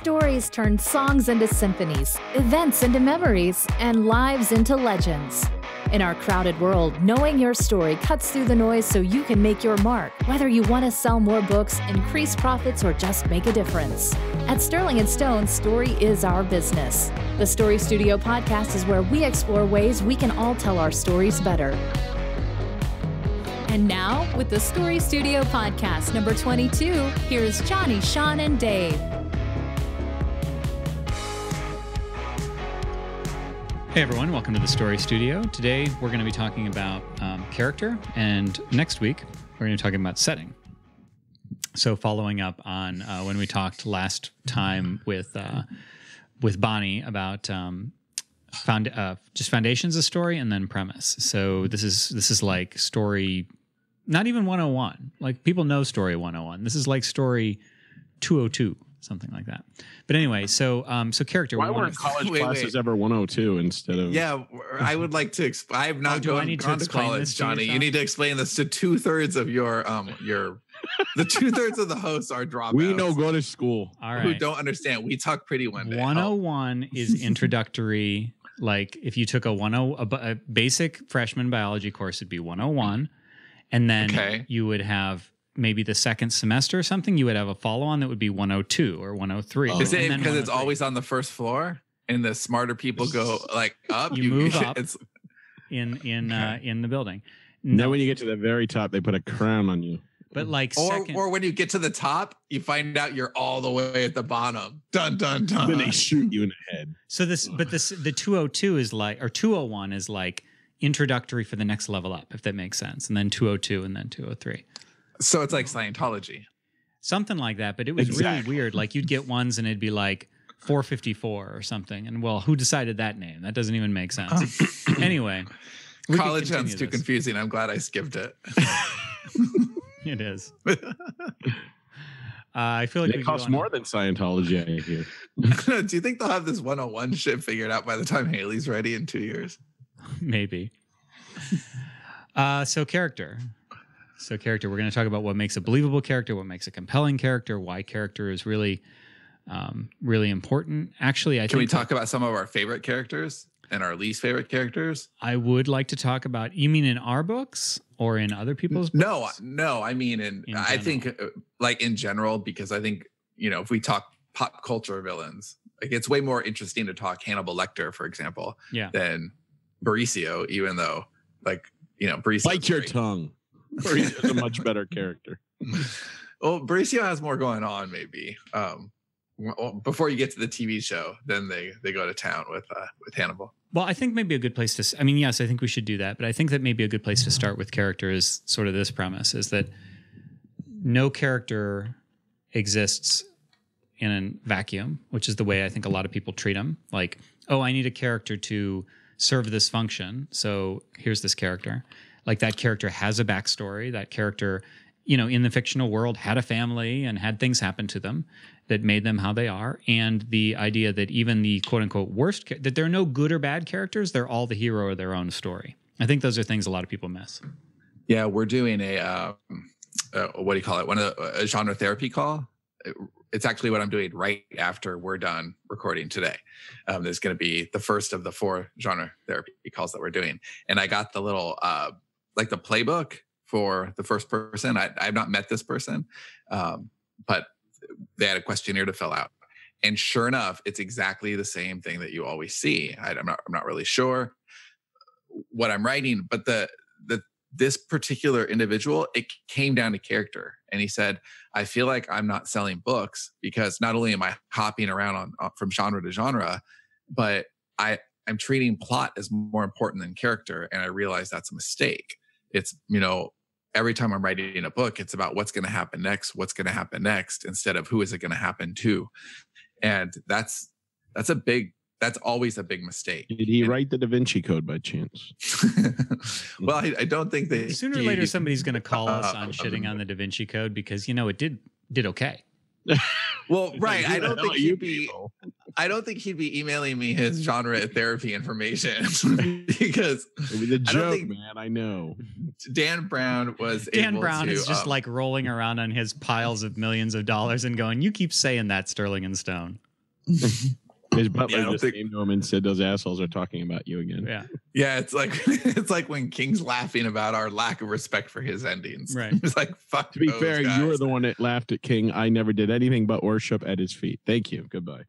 stories turn songs into symphonies, events into memories, and lives into legends. In our crowded world, knowing your story cuts through the noise so you can make your mark, whether you want to sell more books, increase profits, or just make a difference. At Sterling & Stone, story is our business. The Story Studio podcast is where we explore ways we can all tell our stories better. And now, with the Story Studio podcast number 22, here's Johnny, Sean, and Dave. Hey everyone, welcome to the Story Studio. Today we're going to be talking about character, and next week we're going to be talking about setting. So following up on when we talked last time with Bonnie about just foundations of story and then premise. So this is like story, not even 101. Like people know story 101. This is like story 202. Something like that. But anyway, so character. Why weren't college classes ever 102 instead of? Yeah, I would like to. I have not gone to college, Johnny. You need to explain this to 2/3 of your the 2/3 of the hosts are dropouts. We know go to school. All right. Who don't understand. We talk pretty one day. 101 is introductory. Like if you took a basic freshman biology course, it'd be 101, and then you would have. Maybe the second semester or something, you would have a follow-on that would be 102 or 103. Is it because it's always on the first floor and the smarter people go like up? You move up in the building. Then when you get to the very top, they put a crown on you. But like or when you get to the top, you find out you're all the way at the bottom. Dun dun dun. Then they shoot you in the head. So the 202 is like, or 201 is like introductory for the next level up, if that makes sense, and then 202 and then 203. So it's like Scientology. Something like that, but it was really weird. Like you'd get ones and it'd be like 454 or something. And well, who decided that name? That doesn't even make sense. Anyway. College sounds too confusing. I'm glad I skipped it. It is. I feel like it costs more than Scientology, I hear. Do you think they'll have this 101 shit figured out by the time Haley's ready in 2 years? Maybe. So character. So character, we're going to talk about what makes a believable character, what makes a compelling character, why character is really, really important. Actually, Can we talk about some of our favorite characters and our least favorite characters? I would like to talk about, you mean in our books or in other people's books? No, I mean I think like in general, because I think, if we talk pop culture villains, like it's way more interesting to talk Hannibal Lecter, for example, than Mauricio, even though Mauricio. Bite your tongue. Mauricio is a much better character. Well, Mauricio has more going on, maybe. Before you get to the TV show, then they go to town with Hannibal. Well, I think maybe a good place to. I mean, yes, I think we should do that, but I think that maybe a good place to start with character is sort of this premise: is that no character exists in a vacuum, which is the way I think a lot of people treat them. Like, oh, I need a character to serve this function, so here's this character. Like that character has a backstory. That character, in the fictional world had a family and had things happen to them that made them how they are. And the idea that even the quote unquote worst, that there are no good or bad characters, they're all the hero of their own story. I think those are things a lot of people miss. Yeah, we're doing a, what do you call it? A genre therapy call. It's actually what I'm doing right after we're done recording today. There's going to be the first of the 4 genre therapy calls that we're doing. And I got the little, like the playbook for the first person. I've not met this person, but they had a questionnaire to fill out. And sure enough, it's exactly the same thing that you always see. I'm not really sure what I'm writing, but this particular individual, it came down to character. And he said, I feel like I'm not selling books because not only am I hopping around from genre to genre, but I'm treating plot as more important than character. And I realize that's a mistake. It's, every time I'm writing a book, it's about what's going to happen next, instead of who is it going to happen to. And that's always a big mistake. Did he write the Da Vinci Code by chance? Well, I don't think that sooner or later somebody's going to call us on shitting on the Da Vinci Code because, it did okay. Well, right. I don't think he'd be emailing me his genre therapy information because it was a joke, man. I know. Dan Brown is just like rolling around on his piles of millions of dollars and going, "You keep saying that, Sterling and Stone." His butler just came to him and said, "Those assholes are talking about you again." Yeah. It's like when King's laughing about our lack of respect for his endings. Right. It's like, fuck. To be fair, guys. you were the one that laughed at King. I never did anything but worship at his feet. Thank you. Goodbye.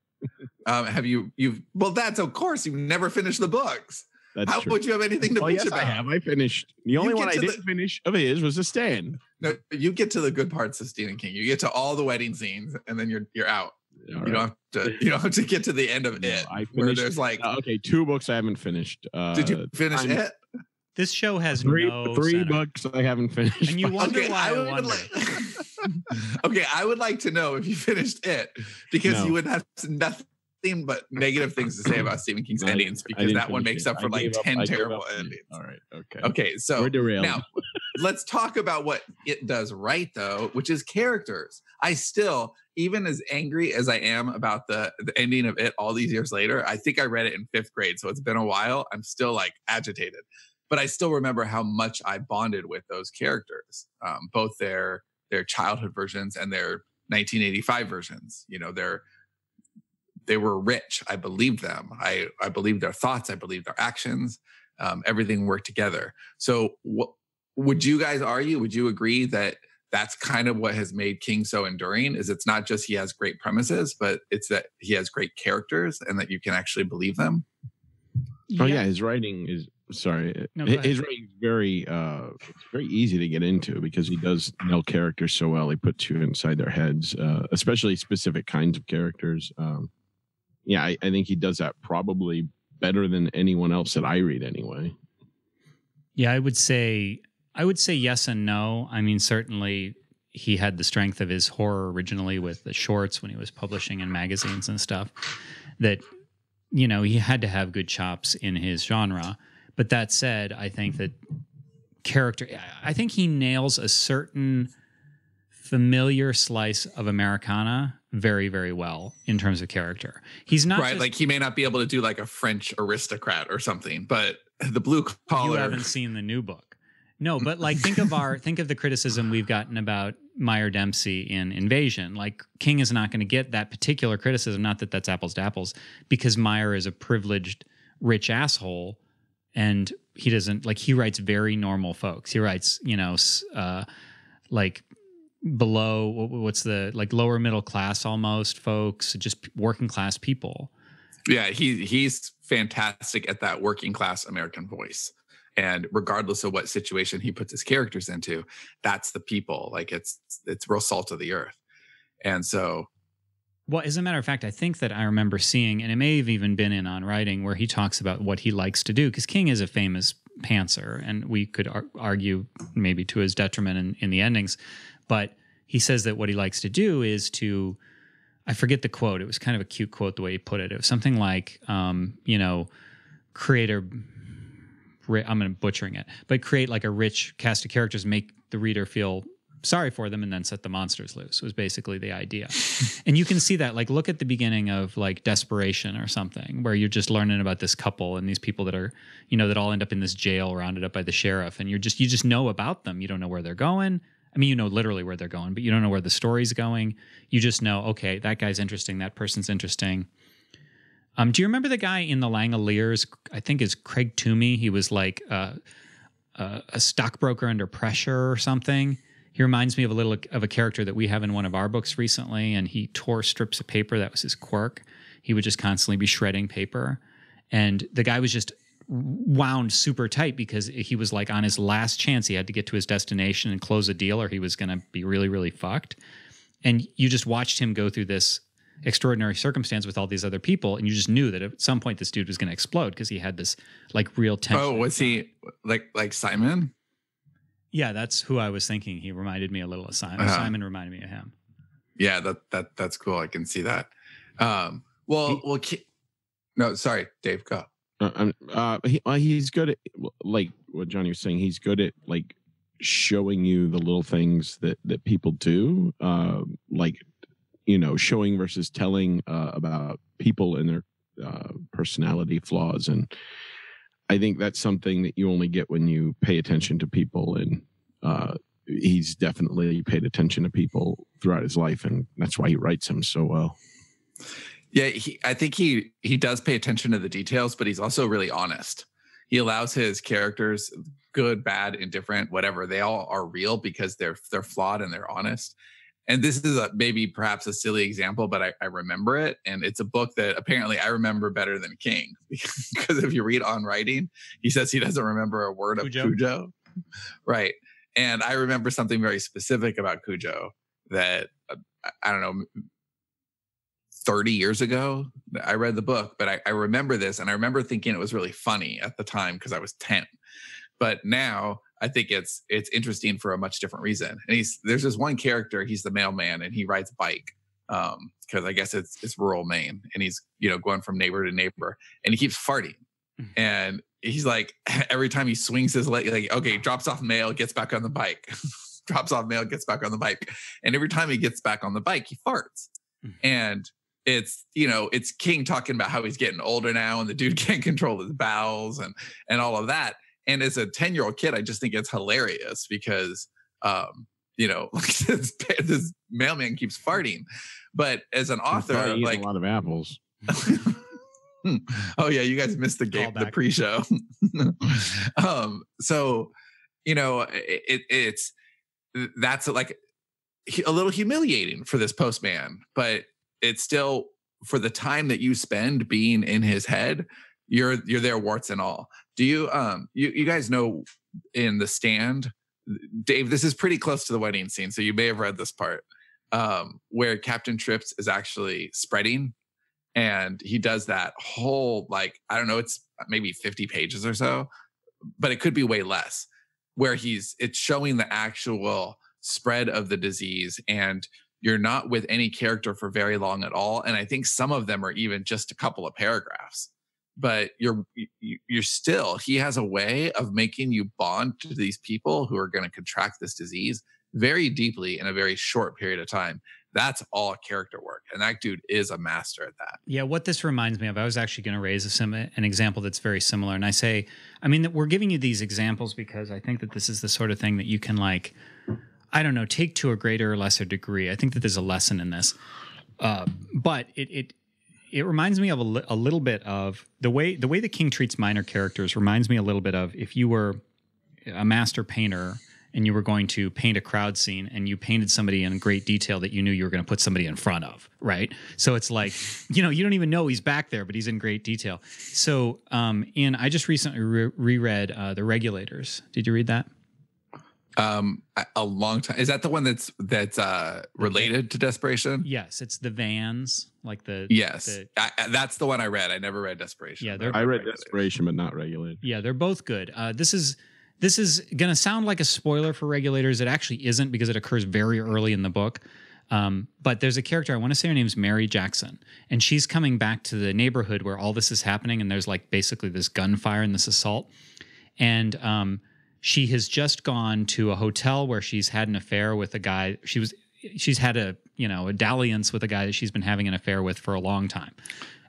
Have you? Well, that's of course. You've never finished the books. How would you have anything to bitch about? I have. I finished. The only one I didn't finish of his was The Stand. No, you get to the good parts of Stephen King. You get to all the wedding scenes, and then you're out. You don't have to get to the end of it. I finished. Where there's like 2 books I haven't finished. Did you finish it? This show has three center. books I haven't finished. And you wonder why I wonder. Okay, I would like to know if you finished it, because you would have nothing but negative things to say about Stephen King's endings, because that one makes up for like 10 terrible endings. All right. Okay. Okay. So we're derailed. Now let's talk about what it does right, though, which is characters. I still, even as angry as I am about the ending of it all these years later, I think I read it in 5th grade. So it's been a while. I'm still like agitated, but I still remember how much I bonded with those characters, both their childhood versions and their 1985 versions. You know, they were rich. I believed them. I believed their thoughts. I believed their actions. Everything worked together. So would you guys argue? Would you agree that that's kind of what has made King so enduring? Is it's not just he has great premises, but it's that he has great characters and that you can actually believe them? Oh yeah, his writing is his writing is very it's very easy to get into, because he does nail characters so well. He puts you inside their heads, especially specific kinds of characters. I think he does that probably better than anyone else that I read anyway. Yeah, I would say yes and no. I mean, certainly he had the strength of his horror originally with the shorts when he was publishing in magazines and stuff, that, you know, he had to have good chops in his genre. But that said, I think that I think he nails a certain familiar slice of Americana very, very well in terms of character. He's not right. Like he may not be able to do like a French aristocrat or something, but the blue collar. You haven't seen the new book. No, but like think of the criticism we've gotten about Meyer Dempsey in Invasion. Like King is not going to get that particular criticism. Not that that's apples to apples, because Meyer is a privileged, rich asshole, and he doesn't like. He writes very normal folks. He writes, like below what's the like lower middle class almost folks, just working class people. Yeah, he's fantastic at that working class American voice. And regardless of what situation he puts his characters into, that's the people. Like it's real salt of the earth. And so, well, as a matter of fact, I think that I remember seeing, and it may have even been in On Writing, where he talks about what he likes to do, because King is a famous pantser, and we could argue maybe to his detriment in the endings, but he says that what he likes to do is to, I forget the quote. It was kind of a cute quote the way he put it. It was something like, create I'm butchering it, but create like a rich cast of characters, make the reader feel sorry for them, and then set the monsters loose was basically the idea. And you can see that, like, look at the beginning of like Desperation or something, where you're just learning about this couple and these people that are, that all end up in this jail rounded up by the sheriff. And you just know about them. You don't know where they're going. I mean, you know literally where they're going, but you don't know where the story's going. You just know, okay, that guy's interesting. That person's interesting. Do you remember the guy in the Langoliers? I think is Craig Toomey. He was like a stockbroker under pressure or something. He reminds me of a character that we have in one of our books recently, and he tore strips of paper. That was his quirk. He would just constantly be shredding paper. And the guy was just wound super tight because he was like on his last chance. He had to get to his destination and close a deal, or he was going to be really, really fucked. And you just watched him go through this extraordinary circumstance with all these other people, and you just knew that at some point this dude was going to explode because he had this like real tension. Oh, was he like Simon? Yeah, that's who I was thinking. He reminded me a little of Simon. Simon reminded me of him. Yeah, that's cool. I can see that. No, sorry, Dave, go. He's good at, like what Johnny was saying. He's good at like showing you the little things that people do, showing versus telling about people and their personality flaws. And I think that's something that you only get when you pay attention to people. And he's definitely paid attention to people throughout his life, and that's why he writes them so well. Yeah, I think he does pay attention to the details, but he's also really honest. He allows his characters, good, bad, indifferent, whatever, they all are real because they're flawed and they're honest. And this is maybe perhaps a silly example, but I remember it. And it's a book that apparently I remember better than King. Because if you read On Writing, he says he doesn't remember a word of Cujo. Right. And I remember something very specific about Cujo that, I don't know, 30 years ago, I read the book, but I remember this. And I remember thinking it was really funny at the time because I was 10. But now I think it's interesting for a much different reason. And there's this one character, he's the mailman, and he rides a bike because I guess it's rural Maine, and he's going from neighbor to neighbor, and he keeps farting. And he's like, every time he swings his leg, like, okay, drops off mail, gets back on the bike, drops off mail, gets back on the bike, and every time he gets back on the bike, he farts. And it's King talking about how he's getting older now, and the dude can't control his bowels and all of that. And as a 10-year-old kid, I just think it's hilarious because, like this mailman keeps farting. But as an author, like a lot of apples. Oh yeah, you guys missed the game, the pre-show. So that's like a little humiliating for this postman, but it's still, for the time that you spend being in his head, you're there, warts and all. Do you you guys know in The Stand, Dave, this is pretty close to the wedding scene, so you may have read this part, where Captain Trips is actually spreading, and he does that whole, like, I don't know, it's maybe 50 pages or so, but it could be way less, where it's showing the actual spread of the disease, and you're not with any character for very long at all. And I think some of them are even just a couple of paragraphs. But you're still, he has a way of making you bond to these people who are going to contract this disease very deeply in a very short period of time. That's all character work. And that dude is a master at that. Yeah, what this reminds me of, I was actually going to raise an example that's very similar. And that we're giving you these examples because I think that this is the sort of thing that you can, like, I don't know, take to a greater or lesser degree. I think that there's a lesson in this. But it reminds me of a little bit of the way the King treats minor characters. Reminds me a little bit of if you were a master painter and you were going to paint a crowd scene and you painted somebody in great detail that you knew you were going to put somebody in front of, right? So it's like, you don't even know he's back there, but he's in great detail. So I just recently reread The Regulators. Did you read that? A long time. Is that the one that's related to Desperation? Yes, it's the vans, like the. Yes, that's the one I read. I never read Desperation. Yeah, I read Desperation, but not Regulated. Yeah, they're both good. This is going to sound like a spoiler for Regulators. It actually isn't because it occurs very early in the book. But there's a character, I want to say her name's Mary Jackson, and she's coming back to the neighborhood where all this is happening, and there's like basically this gunfire and this assault, and she has just gone to a hotel where she's had an affair with a guy. She's had a dalliance with a guy that she's been having an affair with for a long time.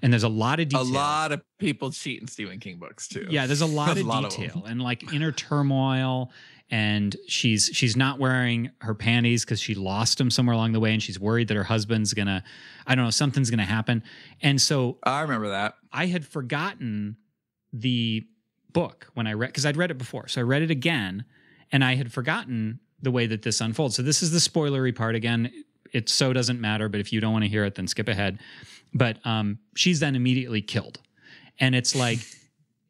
And there's a lot of detail. A lot of people cheat in Stephen King books too. Yeah, there's a lot of detail and like inner turmoil. And she's not wearing her panties because she lost them somewhere along the way, and she's worried that her husband's gonna, I don't know, something's gonna happen. And so I remember that. I had forgotten the book when I read, because I'd read it before. So I read it again, and I had forgotten the way that this unfolds. So this is the spoilery part again. It so doesn't matter, but if you don't want to hear it, then skip ahead. But she's then immediately killed. And it's like,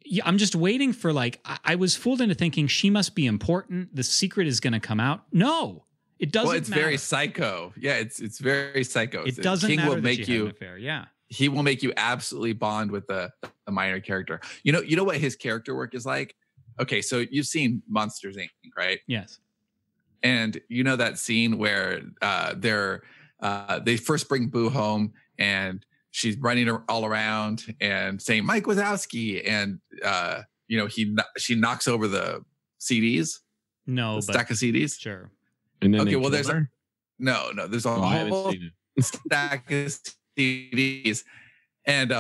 yeah, I'm just waiting for, like, I was fooled into thinking she must be important. The secret is going to come out. No, it doesn't matter. Well, it's very psycho. Yeah, it's very psycho. It doesn't King matter will make you, an affair. Yeah. He will make you absolutely bond with the minor character. You know what his character work is like? Okay, so you've seen Monsters, Inc., right? Yes. And you know that scene where they first bring Boo home, and she's running all around and saying Mike Wazowski, and she knocks over the CDs. No, stack of CDs. Sure. And then okay, well, there's her? there's a whole stack of CDs, and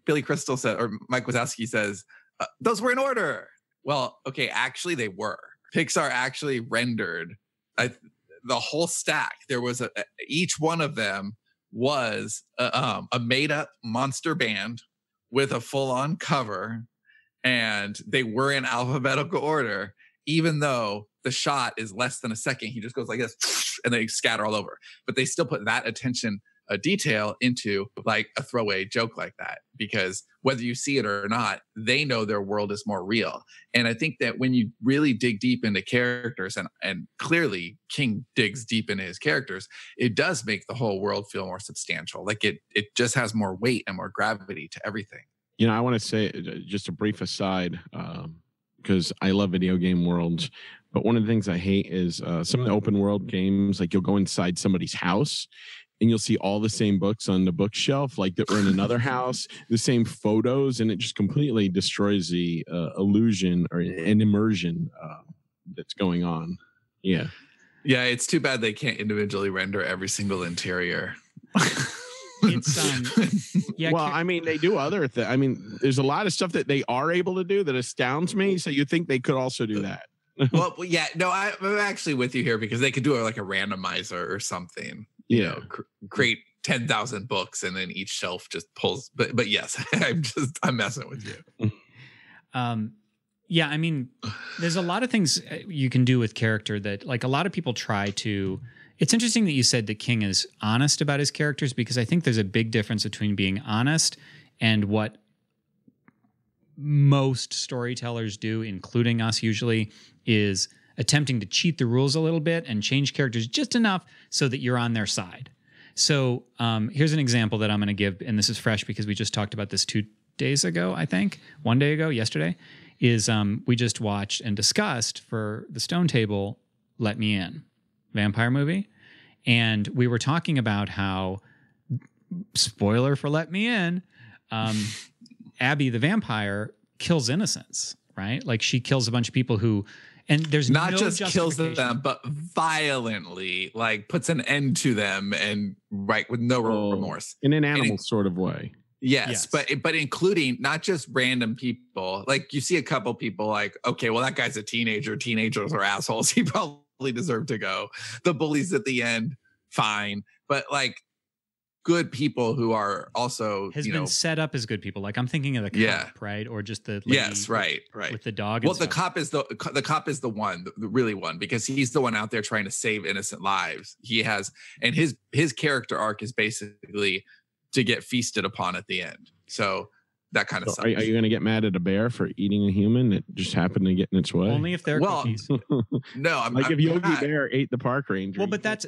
Billy Crystal said, or Mike Wazowski says, those were in order. Well, okay, actually they were. Pixar actually rendered the whole stack. There was each one of them was a made-up monster band with a full-on cover, and they were in alphabetical order, even though the shot is less than a second. He just goes like this, and they scatter all over. But they still put that attention detail into like a throwaway joke like that, because whether you see it or not, they know their world is more real. And I think that when you really dig deep into characters, and clearly King digs deep into his characters, it does make the whole world feel more substantial. Like it just has more weight and more gravity to everything. You know, I want to say just a brief aside, because I love video game worlds, but one of the things I hate is some of the open world games, like you'll go inside somebody's house and you'll see all the same books on the bookshelf, like that were in another house, the same photos, and it just completely destroys the illusion or an immersion that's going on. Yeah. Yeah, it's too bad they can't individually render every single interior. It's yeah. Well, I mean, they do other things. I mean, there's a lot of stuff that they are able to do that astounds me. So you think they could also do that? Well, yeah, no, I'm actually with you here, because they could do it like a randomizer or something. You know, create 10,000 books and then each shelf just pulls. But yes, I'm messing with you. Yeah, I mean, there's a lot of things you can do with character that, like, a lot of people try to. It's interesting that you said that King is honest about his characters, because I think there's a big difference between being honest and what most storytellers do, including us usually, is attempting to cheat the rules a little bit and change characters just enough so that you're on their side. So here's an example that I'm going to give, and this is fresh because we just talked about this 2 days ago, I think. 1 day ago, yesterday, is we just watched and discussed for the Stone Table Let Me In, vampire movie. And we were talking about how, spoiler for Let Me In, Abby the vampire kills innocents, right? Like she kills a bunch of people who, and there's not no just kills them, but violently, like puts an end to them, and right, with no remorse, in an animal sort of way. Yes, but including not just random people. Like you see a couple people like, okay, well that guy's a teenager. Teenagers are assholes. He probably deserved to go. The bullies at the end, fine, but like good people who are also been set up as good people. Like I'm thinking of the cop, right? Or just the lady right with the dog. Well, the cop is the one, the really one, because he's the one out there trying to save innocent lives. He has, and his character arc is basically to get feasted upon at the end. So that kind of stuff. Are you going to get mad at a bear for eating a human that just happened to get in its way? Only if they're cookies. No, I'm if Yogi Bear ate the park ranger. Well, but that's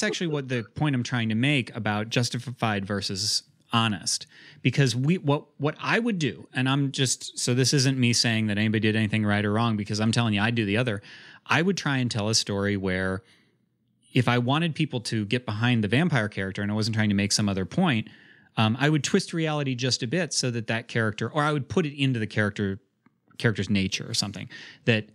actually what the point I'm trying to make about justified versus honest. Because what I would do, and I'm just, so this isn't me saying that anybody did anything right or wrong, because I'm telling you I'd do the other. I would try and tell a story where if I wanted people to get behind the vampire character and I wasn't trying to make some other point, I would twist reality just a bit so that character, or I would put it into the character's nature or something, that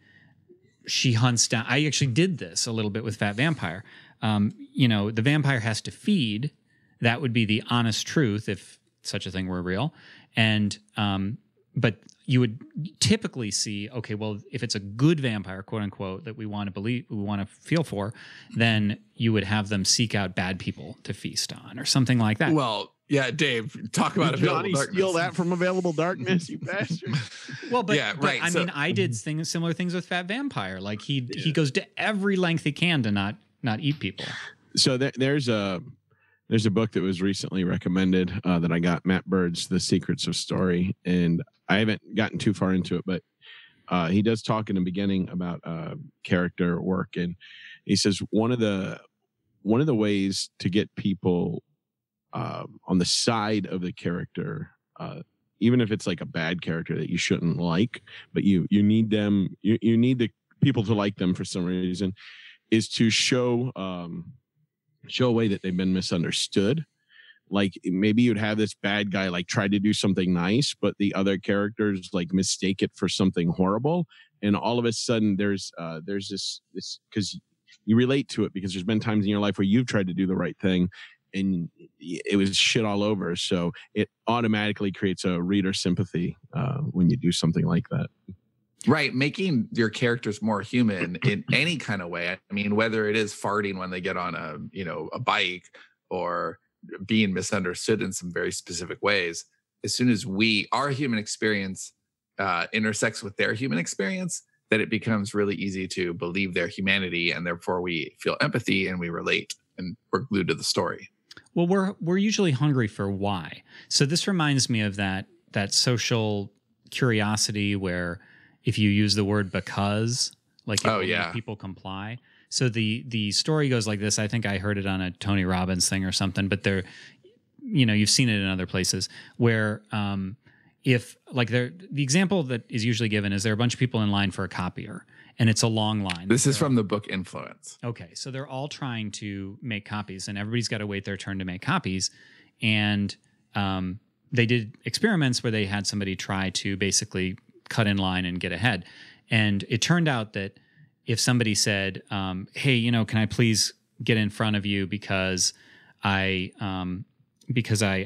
she hunts down. I actually did this a little bit with Fat Vampire. The vampire has to feed. That would be the honest truth if such a thing were real. And but you would typically see, okay, well, if it's a good vampire, quote unquote, that we want to believe, we want to feel for, then you would have them seek out bad people to feast on or something like that. Well, yeah, Dave, talk about Johnny steal that from Available Darkness, you bastard. Well, but I mean, I did similar things with Fat Vampire. Like he goes to every length he can to not eat people. So there's a book that was recently recommended that I got, Matt Bird's The Secrets of Story, and I haven't gotten too far into it, but he does talk in the beginning about character work, and he says one of the ways to get people on the side of the character, even if it's like a bad character that you shouldn't like, but you need them, you need the people to like them for some reason, is to show a way that they've been misunderstood. Like maybe you'd have this bad guy like try to do something nice, but the other characters like mistake it for something horrible, and all of a sudden there's this because you relate to it, because there's been times in your life where you've tried to do the right thing and it was shit all over. So it automatically creates a reader sympathy when you do something like that. Right. Making your characters more human in any kind of way. I mean, whether it is farting when they get on a bike, or being misunderstood in some very specific ways, as soon as our human experience intersects with their human experience, that it becomes really easy to believe their humanity, and therefore we feel empathy and we relate and we're glued to the story. Well, we're usually hungry for why. So this reminds me of that social curiosity where if you use the word because, like people comply. So the story goes like this. I think I heard it on a Tony Robbins thing or something, but you've seen it in other places where the example that is usually given is there are a bunch of people in line for a copier and it's a long line. This is from the book Influence. Okay. So they're all trying to make copies and everybody's got to wait their turn to make copies. And they did experiments where they had somebody try to basically cut in line and get ahead. And it turned out that if somebody said, hey, can I please get in front of you because I'm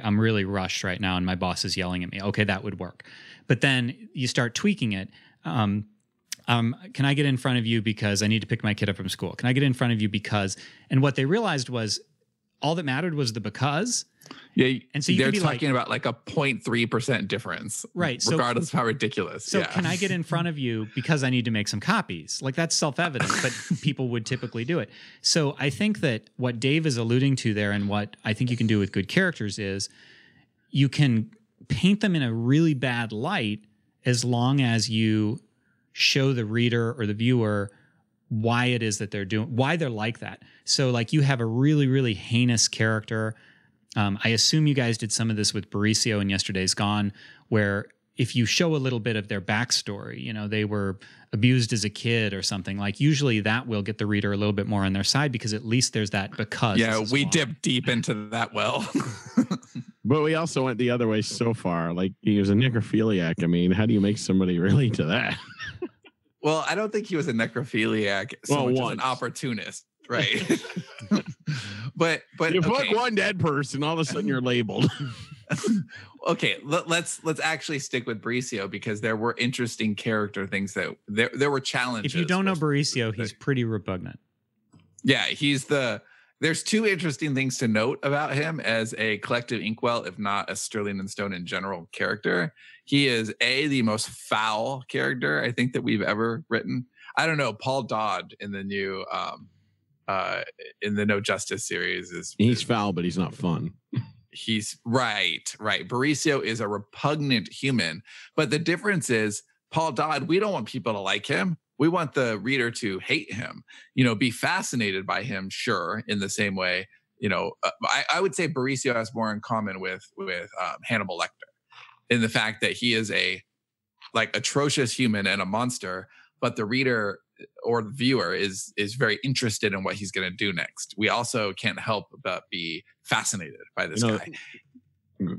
really rushed right now and my boss is yelling at me. Okay, that would work. But then you start tweaking it. Can I get in front of you because I need to pick my kid up from school? Can I get in front of you because? And what they realized was all that mattered was the because. Yeah, and so they're talking about like a 0.3% difference, right? Regardless of how ridiculous. So can I get in front of you because I need to make some copies? Like that's self-evident, but people would typically do it. So I think that what Dave is alluding to there, and what I think you can do with good characters, is you can paint them in a really bad light as long as you show the reader or the viewer why it is that they're doing, why they're like that. So like you have a really, really heinous character. I assume you guys did some of this with Mauricio in Yesterday's Gone, where if you show a little bit of their backstory, they were abused as a kid or something, like usually that will get the reader a little bit more on their side because at least there's that because. Yeah, we dip deep into that well. But we also went the other way so far. Like he was a necrophiliac. I mean, how do you make somebody relate to that? Well, I don't think he was a necrophiliac so much as an opportunist. Right. but you put one dead person, all of a sudden you're labeled. Okay, let's actually stick with Mauricio because there were interesting character things that there were challenges. If you don't know Mauricio, he's pretty repugnant. Yeah, there's two interesting things to note about him as a collective inkwell, if not a Sterling and Stone in general character. He is the most foul character I think that we've ever written. I don't know, Paul Dodd in the new in the No Justice series he's foul, but he's not fun. He's right. Mauricio is a repugnant human, but the difference is Paul Dodd, we don't want people to like him. We want the reader to hate him, be fascinated by him. Sure. In the same way, I would say Mauricio has more in common with Hannibal Lecter in the fact that he is a atrocious human and a monster, but the reader or the viewer is very interested in what he's going to do next. We also can't help but be fascinated by this guy.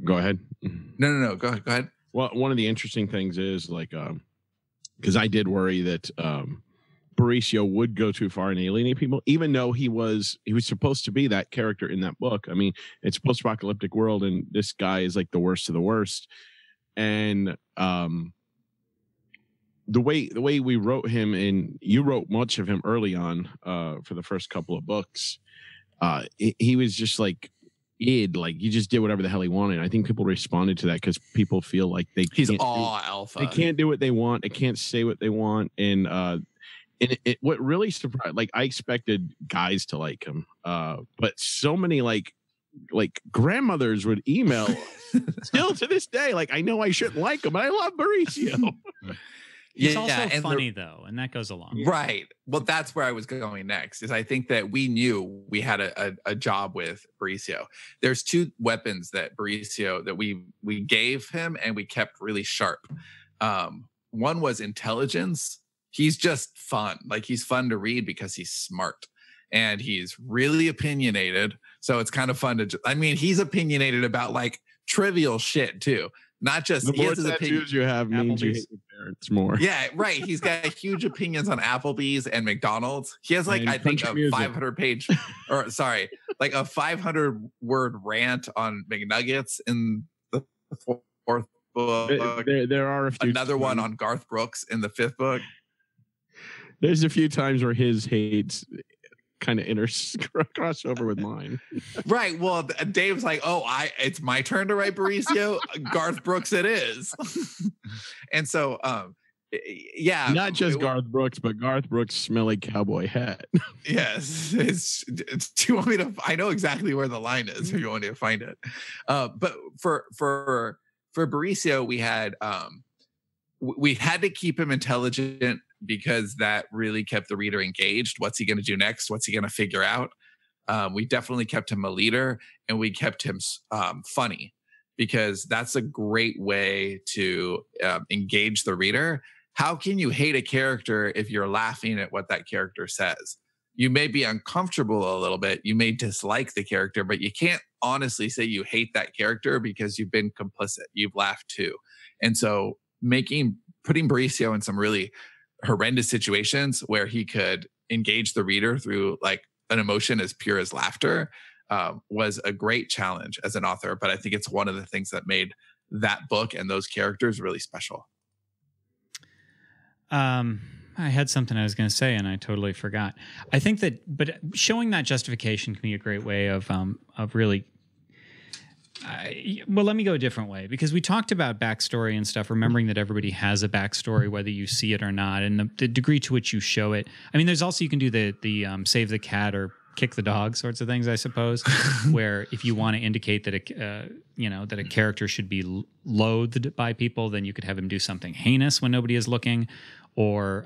Go ahead. No. Go ahead. Well, one of the interesting things is because I did worry that Mauricio would go too far and alienate people, even though he was supposed to be that character in that book. I mean, it's a post-apocalyptic world, and this guy is like the worst of the worst. And the way we wrote him, and you wrote much of him early on for the first couple of books, he was just like id, like he just did whatever the hell he wanted. I think people responded to that because people feel like he's all alpha. They can't do what they want. They can't say what they want. And what really surprised, like I expected guys to like him, but so many like grandmothers would email still to this day. Like I know I shouldn't like him, but I love Mauricio. He's also funny though, and that goes along. Right. Well, that's where I was going next. Is I think that we knew we had a job with Mauricio. There's two weapons that Mauricio that we gave him and we kept really sharp. One was intelligence. He's just fun. Like he's fun to read because he's smart and he's really opinionated. So it's kind of fun to. He's opinionated about like trivial shit too. Not just the more tattoos you have means you hate your parents more. Yeah, right. He's got huge opinions on Applebee's and McDonald's. He has I think a 500-page, or sorry, like a 500-word rant on McNuggets in the fourth book. There are a few. Another one on Garth Brooks in the fifth book. There's a few times where his hates kind of crossover with mine. Right. Well, Dave's like, oh, it's my turn to write Mauricio. Garth Brooks it is. And so, yeah. Not just Garth Brooks, but Garth Brooks' smelly cowboy hat. Yes. Do you want me to? I know exactly where the line is if you want me to find it. But for Mauricio, we had to keep him intelligent because that really kept the reader engaged. What's he going to do next? What's he going to figure out? We definitely kept him a leader, and we kept him funny, because that's a great way to engage the reader. How can you hate a character if you're laughing at what that character says? You may be uncomfortable a little bit. You may dislike the character, but you can't honestly say you hate that character because you've been complicit. You've laughed too. And so putting Mauricio in some really horrendous situations where he could engage the reader through like an emotion as pure as laughter was a great challenge as an author. But I think it's one of the things that made that book and those characters really special. I had something I was going to say and I totally forgot. I think but showing that justification can be a great way of really. Well, let me go a different way, because we talked about backstory and stuff, remembering that everybody has a backstory, whether you see it or not, and the degree to which you show it. I mean, there's also, you can do the save the cat or kick the dog sorts of things, I suppose, where if you want to indicate that that a character should be loathed by people, then you could have him do something heinous when nobody is looking, or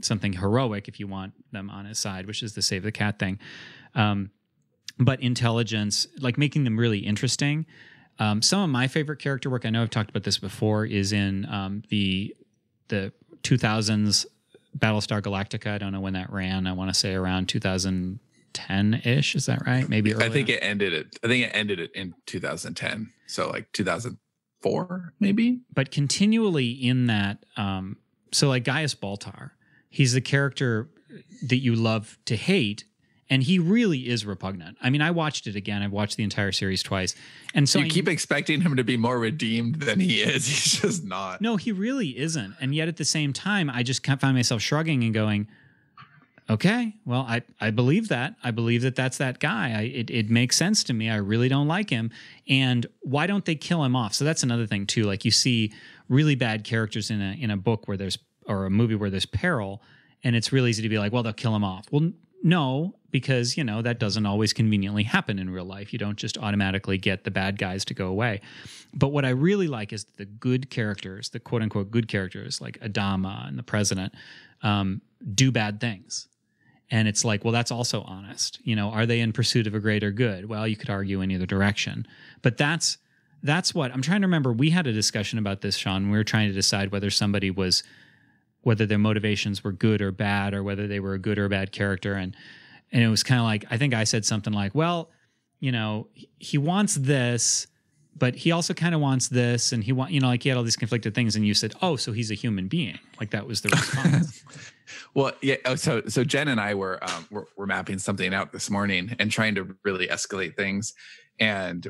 something heroic if you want them on his side, which is the save the cat thing. But intelligence, like making them really interesting. Some of my favorite character work, I know I've talked about this before, is in the 2000s Battlestar Galactica. I don't know when that ran. I want to say around 2010-ish. Is that right? Maybe earlier. I think it ended it in 2010. So like 2004, maybe. But continually in that, so like Gaius Baltar, he's the character that you love to hate. And he really is repugnant. I mean, I watched it again. I've watched the entire series twice. And so you keep expecting him to be more redeemed than he is. He's just not. No, he really isn't. And yet at the same time, I just find myself shrugging and going, okay, well, I believe that. I believe that that's that guy. It makes sense to me. I really don't like him. And why don't they kill him off? So that's another thing too. Like you see really bad characters in a book or a movie where there's peril, and it's really easy to be like, well, they'll kill him off. Well, no, because, that doesn't always conveniently happen in real life. You don't just automatically get the bad guys to go away. But what I really like is the good characters, the quote unquote good characters like Adama and the president, do bad things. And it's like, well, that's also honest. Are they in pursuit of a greater good? Well, you could argue in either direction. But that's what I'm trying to remember. We had a discussion about this, Sean. We were trying to decide whether their motivations were good or bad, or whether they were a good or bad character. And it was kind of like, I think I said something like, well, he wants this, but he also kind of wants this. And he he had all these conflicted things. And you said, oh, so he's a human being. Like that was the response. Well, yeah. So Jen and I were mapping something out this morning and trying to really escalate things and,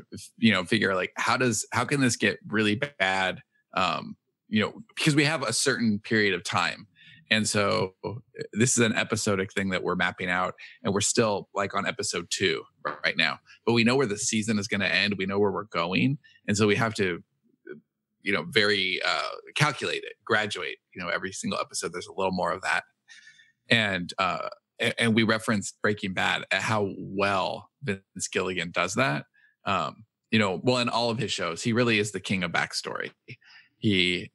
figure like, how can this get really bad? Because we have a certain period of time. And so this is an episodic thing that we're mapping out, and we're still like on episode 2 right now, but we know where the season is going to end. We know where we're going. And so we have to, very calculate it, graduate, every single episode. There's a little more of that. And we referenced Breaking Bad at how well Vince Gilligan does that. Well, in all of his shows, he really is the king of backstory. He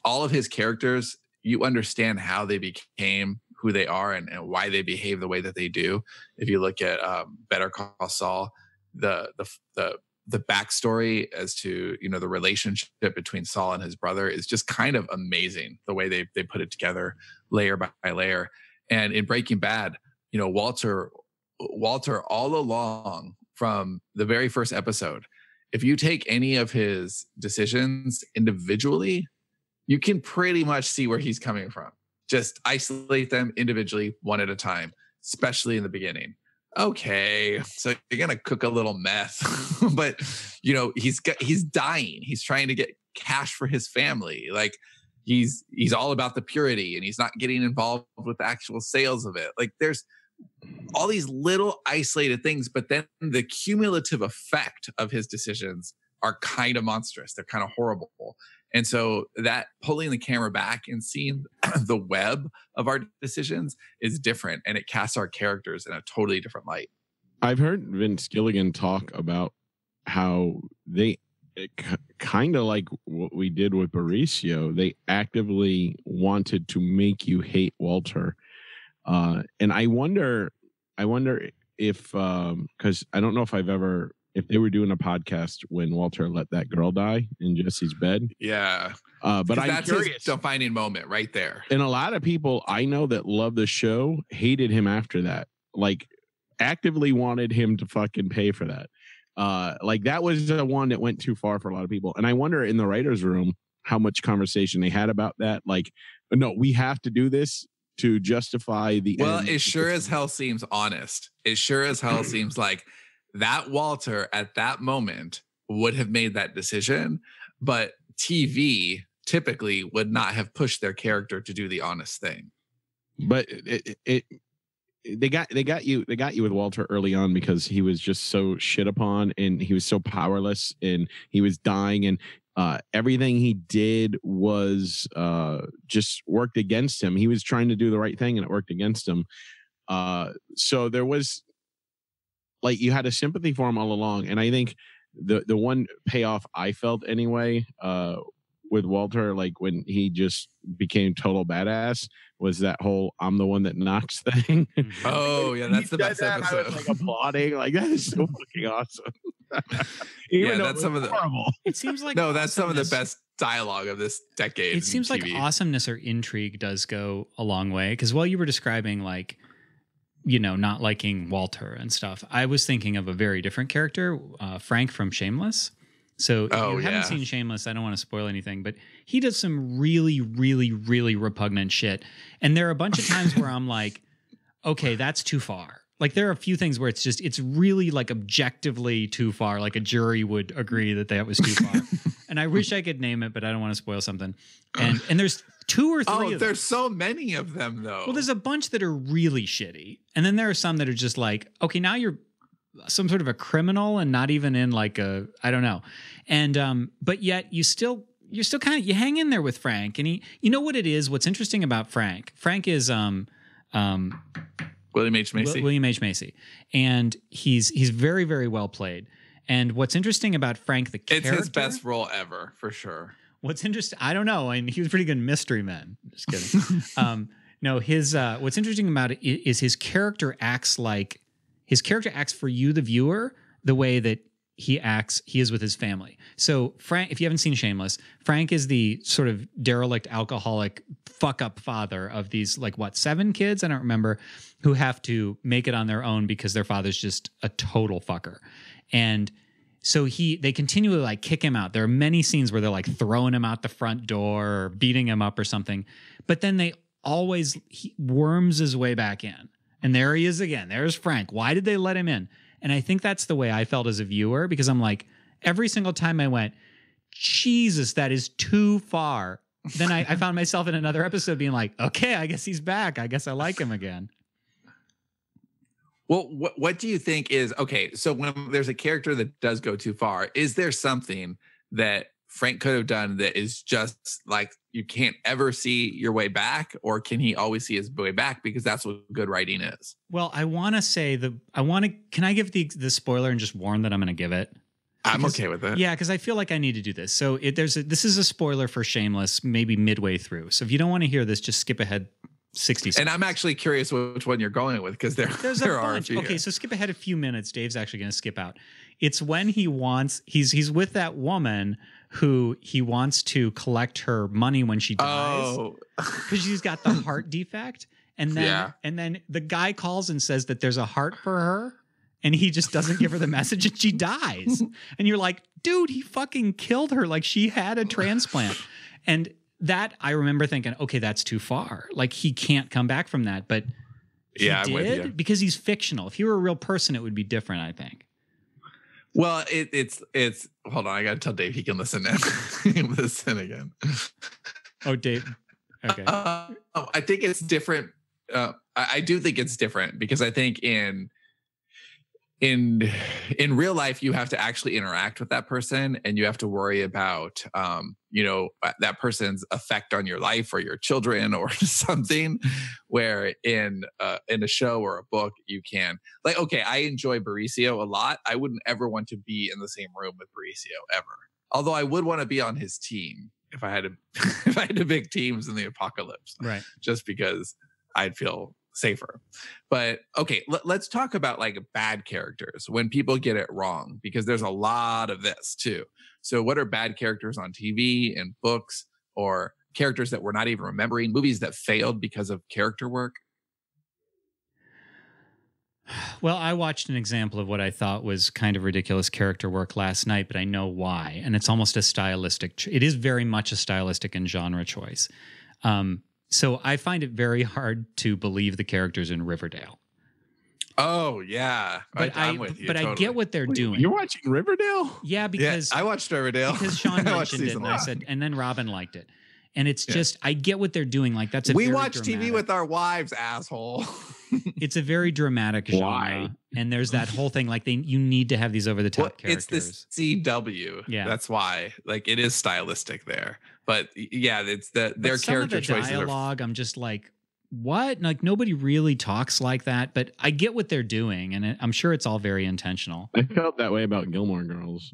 all of his characters, you understand how they became who they are and why they behave the way that they do. If you look at Better Call Saul, the backstory as to the relationship between Saul and his brother is just kind of amazing. The way they put it together layer by layer. And in Breaking Bad, Walter all along from the very first episode, if you take any of his decisions individually, you can pretty much see where he's coming from. Just isolate them individually, one at a time, especially in the beginning. Okay, so you're going to cook a little meth, but he's dying. He's trying to get cash for his family. Like he's all about the purity, and he's not getting involved with the actual sales of it. Like there's all these little isolated things, but then the cumulative effect of his decisions are kind of monstrous. They're kind of horrible. And so that pulling the camera back and seeing the web of our decisions is different, and it casts our characters in a totally different light. I've heard Vince Gilligan talk about how they kind of like what we did with Mauricio. They actively wanted to make you hate Walter. And I wonder if, because I don't know if they were doing a podcast when Walter let that girl die in Jesse's bed. Yeah. But I'm that's curious. His defining moment right there. And a lot of people I know that love the show hated him after that. Like, actively wanted him to fucking pay for that. Like, that was the one that went too far for a lot of people. And I wonder in the writer's room how much conversation they had about that. Like, no, we have to do this to justify the end. It sure as hell seems honest. It sure as hell seems like that Walter at that moment would have made that decision, but TV typically would not have pushed their character to do the honest thing. But they got you with Walter early on because he was just so shit upon and he was so powerless and he was dying, and everything he did was just worked against him. He was trying to do the right thing and it worked against him. So there was, like, you had a sympathy for him all along. And I think the one payoff I felt anyway, with Walter, like when he just became total badass, was that whole "I'm the one that knocks" thing. Oh yeah, that's the best episode. I was like applauding, like, that is so fucking awesome. Yeah, that's some of the horrible. It seems like that's some of the best dialogue of this decade. It seems like awesomeness or intrigue does go a long way, because while you were describing, like, you know, not liking Walter and stuff, I was thinking of a very different character, Frank from Shameless. So if you haven't seen Shameless, I don't want to spoil anything, but he does some really, really, really repugnant shit. And there are a bunch of times where I'm like, okay, that's too far. Like, there are a few things where it's really, like, objectively too far. Like, a jury would agree that was too far. And I wish I could name it, but I don't want to spoil something. And there's 2 or 3 of them. There's so many of them, though. Well, there's a bunch that are really shitty. And then there are some that are just like, okay, now you're some sort of a criminal and not even in, like, a, I don't know. And but yet you're still kind of, you hang in there with Frank. And you know what it is? What's interesting about Frank is William H. Macy. William H. Macy. And he's very, very well played. And what's interesting about Frank, the character... It's his best role ever, for sure. What's interesting... I don't know. I mean, he was pretty good in Mystery Men. Just kidding. No, what's interesting about it is his character acts for you, the viewer, the way that he is with his family. So Frank, if you haven't seen Shameless, Frank is the sort of derelict, alcoholic, fuck-up father of these, like, 7 kids? I don't remember, who have to make it on their own because their father's just a total fucker. And so they continually, like, kick him out. There are many scenes where they're, like, throwing him out the front door or beating him up or something. But then he worms his way back in. And there he is again. There's Frank. Why did they let him in? And I think that's the way I felt as a viewer, because I'm like, every single time I went, Jesus, that is too far. Then I found myself in another episode being like, okay, I guess he's back. I guess I like him again. Well, what do you think is, okay, so when there's a character that does go too far, is there something that Frank could have done that is just like, you can't ever see your way back, or can he always see his way back? Because that's what good writing is. Well, I want to say can I give the spoiler and just warn that I'm going to give it? I'm okay with that. Yeah, because I feel like I need to do this. So this is a spoiler for Shameless, maybe midway through. So if you don't want to hear this, just skip ahead 60 seconds. And I'm actually curious which one you're going with, because there are a few. Okay, so skip ahead a few minutes. Dave's actually going to skip out. It's when he's with that woman who he wants to collect her money when she dies, because she's got the heart defect. And then the guy calls and says that there's a heart for her, and he just doesn't give her the message, and she dies. And you're like, dude, he fucking killed her. Like, she had a transplant. And that, I remember thinking, okay, that's too far. Like, he can't come back from that. But he did, because he's fictional. If he were a real person, it would be different, I think. Well, it's hold on, I gotta tell Dave he can listen now. He can listen again. Oh, Dave. Okay. I think it's different. I do think it's different because I think in real life you have to actually interact with that person, and you have to worry about that person's effect on your life or your children or something, where in a show or a book you can, like, okay, I enjoy Mauricio a lot. I wouldn't ever want to be in the same room with Mauricio ever, although I would want to be on his team if I had to pick teams in the apocalypse, right? Just because I'd feel safer. But okay, let's talk about like bad characters when people get it wrong, because there's a lot of this too. So what are bad characters on TV and books, or characters that we're not even remembering, movies that failed because of character work? Well, I watched an example of what I thought was kind of ridiculous character work last night, but I know why. And it's almost a stylistic, it is very much a stylistic and genre choice. So I find it very hard to believe the characters in Riverdale. Oh yeah, but I'm with you. But totally. I get what they're doing. You're watching Riverdale? Yeah, because I watched Riverdale because Sean mentioned it, and I said, and then Robin liked it, and it's just I get what they're doing. Like that's we watch TV with our wives, asshole. It's a very dramatic genre, and there's that whole thing like you need to have these over the top characters. It's the CW, that's why. Like it is stylistic there, but yeah, it's their character choices. Dialogue, I'm just like, what? Like nobody really talks like that, but I get what they're doing, and I'm sure it's all very intentional. I felt that way about Gilmore Girls.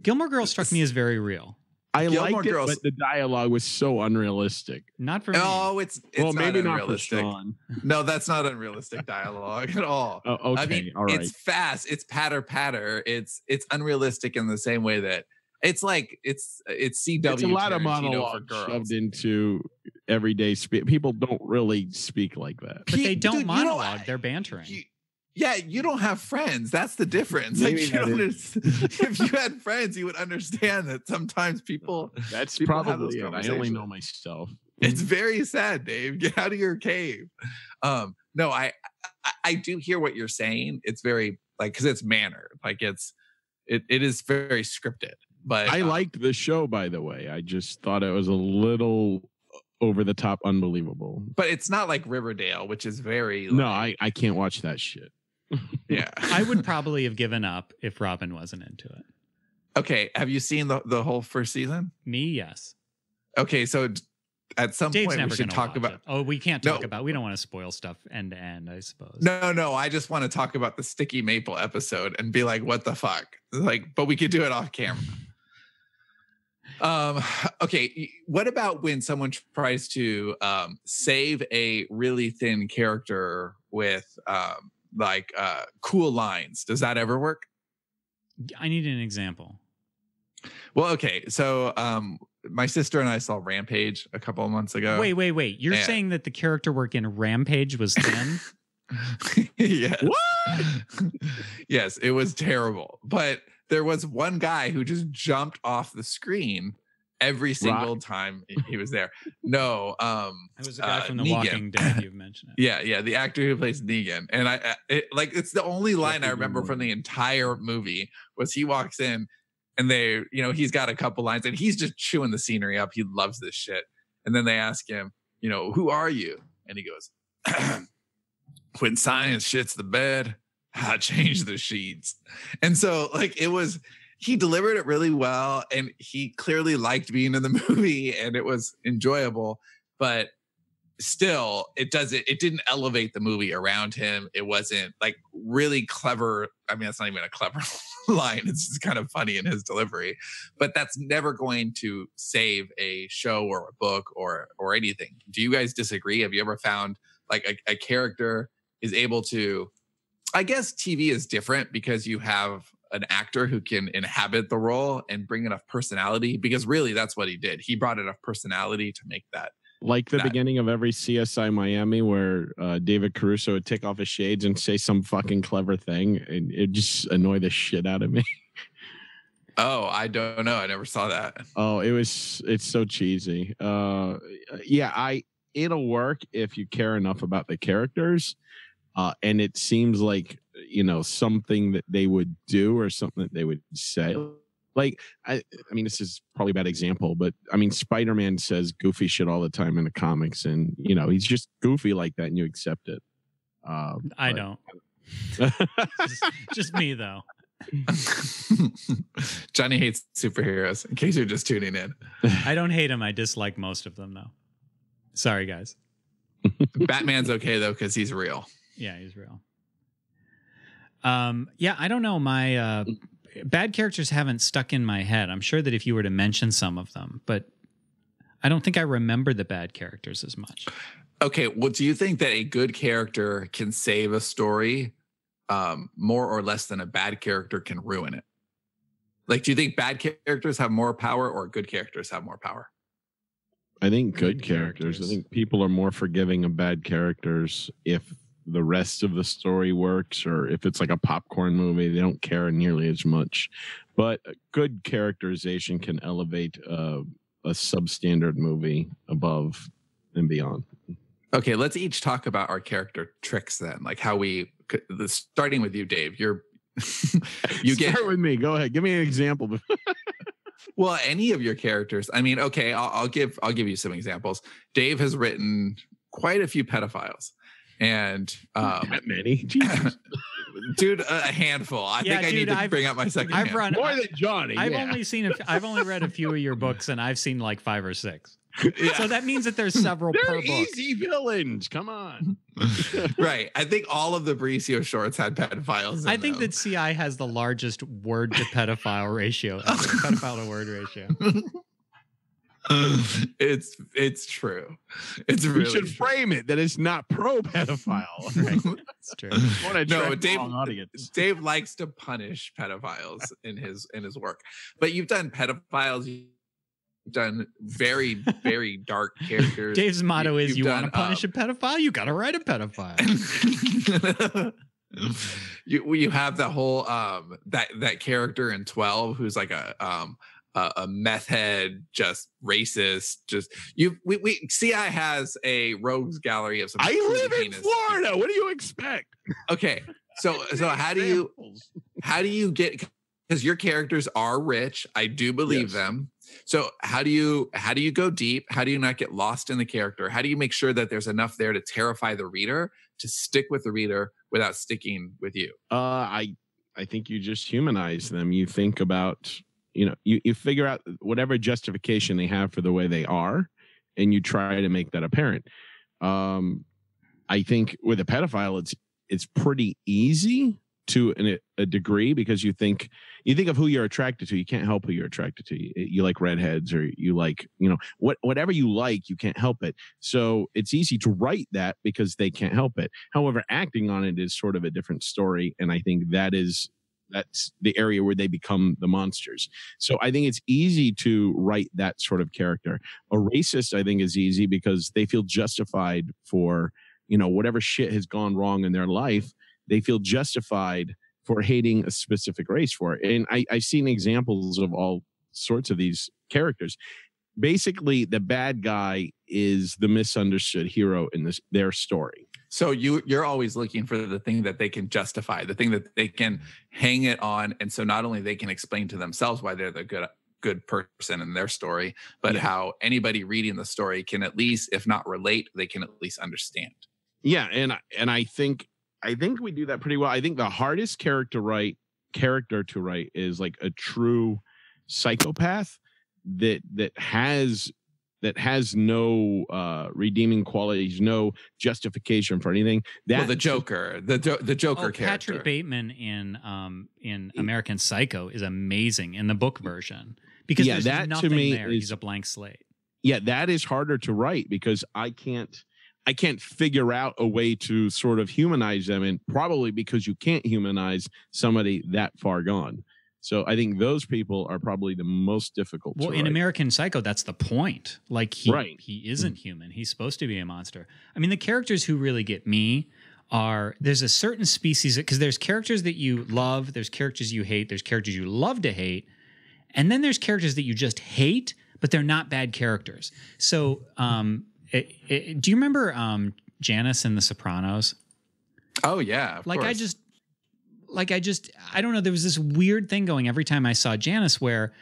Gilmore Girls struck me as very real. I liked it, but the dialogue was so unrealistic. Not for me. Oh, it's well, not maybe unrealistic. Not for Sean. No, that's not unrealistic dialogue at all. Oh, okay, I mean, all right. It's fast. It's patter. It's unrealistic in the same way that it's like it's CW. It's a lot of monologue shoved into everyday speak. People don't really speak like that. But they don't monologue. They're bantering. You don't have friends. That's the difference. Like, if you had friends, you would understand that sometimes people. That's probably it. I only know myself. It's very sad, Dave. Get out of your cave. No, I do hear what you're saying. It's very like because it's mannered. Like it is very scripted. But I liked the show, by the way. I just thought it was a little over the top, unbelievable. But it's not like Riverdale, which is very. No, I can't watch that shit. Yeah, I would probably have given up if Robin wasn't into it. Okay, have you seen the whole first season? Me, yes. Okay, so at some Dave's point we should talk about. Oh, we can't talk about. We don't want to spoil stuff end to end, I suppose. No. I just want to talk about the Sticky Maple episode and be like, "What the fuck?" Like, but we could do it off camera. Okay, what about when someone tries to save a really thin character with cool lines? Does that ever work? I need an example. Well, okay, so my sister and I saw Rampage a couple of months ago. Wait. You're saying that the character work in Rampage was thin? Yes. What? Yes, it was terrible. But there was one guy who just jumped off the screen every single time he was there. No, it was a guy from The Negan. Walking Dead. You've mentioned it. Yeah, the actor who plays Negan, and it's the only line I remember from the entire movie was he walks in, and he's got a couple lines, and he's just chewing the scenery up. He loves this shit, and then they ask him, who are you? And he goes, when science shits the bed, I change the sheets. And so he delivered it really well, and he clearly liked being in the movie, and it was enjoyable, but still it didn't elevate the movie around him. It wasn't like really clever. I mean, that's not even a clever line. It's just kind of funny in his delivery, but that's never going to save a show or a book or anything. Do you guys disagree? Have you ever found like a character is able to, I guess TV is different because you have an actor who can inhabit the role and bring enough personality, because really that's what he did. He brought enough personality to make that. Like the beginning of every CSI Miami where David Caruso would take off his shades and say some fucking clever thing, and it just annoyed the shit out of me. Oh, I don't know. I never saw that. Oh, it's so cheesy. Yeah, it'll work if you care enough about the characters. And it seems like, something that they would do or something that they would say. Like, I mean, this is probably a bad example, but I mean, Spider-Man says goofy shit all the time in the comics, and you know, he's just goofy like that, and you accept it. I don't. just me though. Johnny hates superheroes, in case you're just tuning in. I don't hate him. I dislike most of them, though. Sorry, guys. Batman's okay, though, because he's real. Yeah, he's real. Yeah, I don't know. My bad characters haven't stuck in my head. I'm sure that if you were to mention some of them, but I don't think I remember the bad characters as much. Okay, well, do you think that a good character can save a story more or less than a bad character can ruin it? Like, do you think bad characters have more power or good characters have more power? I think good characters. I think people are more forgiving of bad characters if the rest of the story works, or if it's like a popcorn movie, they don't care nearly as much. But good characterization can elevate a substandard movie above and beyond. Okay, let's each talk about our character tricks then, like how we. Starting with you, Dave. You start with me. Go ahead. Give me an example. Well, any of your characters. I mean, okay, I'll give you some examples. Dave has written quite a few pedophiles, and that many, Jesus. Dude, a handful. I think I need to bring out my second. I've run more than Johnny. I've only read a few of your books, and I've seen like 5 or 6. Yeah. So that means that there's several per book. Easy villains. Come on. Right. I think all of the Mauricio shorts had pedophiles. I think that CI has the largest word to pedophile ratio. Pedophile to word ratio. It's true. It's really. We should frame it that it's not pro pedophile. Right? That's true. No, Dave likes to punish pedophiles in his work. But you've done pedophiles. Done very, very dark characters. Dave's motto is: you want to punish a pedophile, you got to write a pedophile. you have the whole that character in 12 who's like a meth head, just racist. Just we CI has a rogues gallery of some. I live in Florida. What do you expect? Okay, so how do you get? Because your characters are rich, I do believe them. So how do you go deep? How do you not get lost in the character? How do you make sure that there's enough there to terrify the reader, to stick with the reader without sticking with you? I think you just humanize them. You think about, you figure out whatever justification they have for the way they are, and you try to make that apparent. I think with a pedophile, it's pretty easy to a degree, because you think of who you're attracted to. You can't help who you're attracted to. You like redheads, or you like, whatever you like, you can't help it. So it's easy to write that because they can't help it. However, acting on it is sort of a different story. And I think that's the area where they become the monsters. So I think it's easy to write that sort of character. A racist, I think, is easy because they feel justified for, whatever shit has gone wrong in their life. They feel justified for hating a specific race for it. And I've seen examples of all sorts of these characters. Basically, the bad guy is the misunderstood hero in their story. So you're always looking for the thing that they can justify, the thing that they can hang it on. And so not only they can explain to themselves why they're the good person in their story, but how anybody reading the story can at least, if not relate, they can at least understand. Yeah, and I think we do that pretty well. I think the hardest character to write is like a true psychopath that has no redeeming qualities, no justification for anything. The Joker character. Patrick Bateman in American Psycho is amazing in the book version, because there's nothing to me there. He's a blank slate. Yeah, that is harder to write because I can't figure out a way to sort of humanize them, and probably because you can't humanize somebody that far gone. So I think those people are probably the most difficult to write. In American Psycho, that's the point. Like he isn't human. He's supposed to be a monster. I mean, the characters who really get me are, there's a certain species, because there's characters that you love, there's characters you hate, there's characters you love to hate, and then there's characters that you just hate, but they're not bad characters. So, do you remember Janice in The Sopranos? Oh yeah, of course. like, I don't know. There was this weird thing going every time I saw Janice where